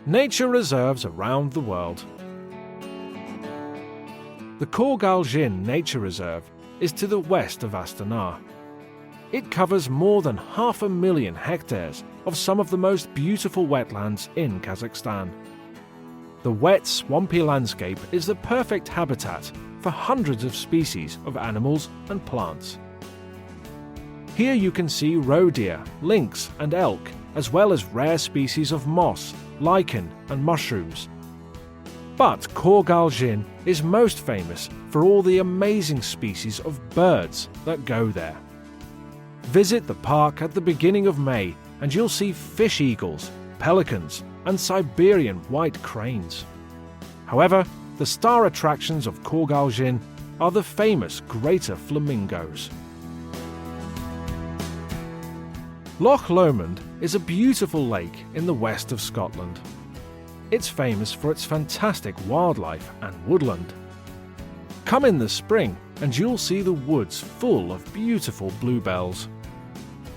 Nature reserves around the world. The Kårgårdsjön Nature Reserve is to the west of Astana. It covers more than 500,000 hectares of some of the most beautiful wetlands in Kazakhstan. The wet, swampy landscape is the perfect habitat for hundreds of species of animals and plants. Here you can see roe deer, lynx and elk, as well as rare species of moss, lichen and mushrooms. But Kårgårdsjön is most famous for all the amazing species of birds that go there. Visit the park at the beginning of May and you'll see fish eagles, pelicans and Siberian white cranes. However, the star attractions of Kårgårdsjön are the famous greater flamingos. Loch Lomond is a beautiful lake in the west of Scotland. It's famous for its fantastic wildlife and woodland. Come in the spring and you'll see the woods full of beautiful bluebells.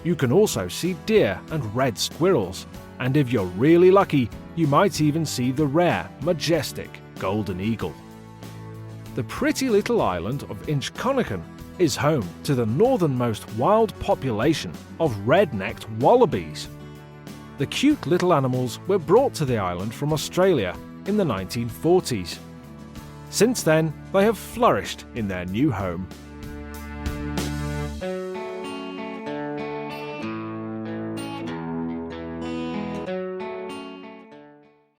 You can also see deer and red squirrels, and if you're really lucky, you might even see the rare, majestic golden eagle. The pretty little island of Inchconnechen is home to the northernmost wild population of red-necked wallabies. The cute little animals were brought to the island from Australia in the 1940s. Since then, they have flourished in their new home.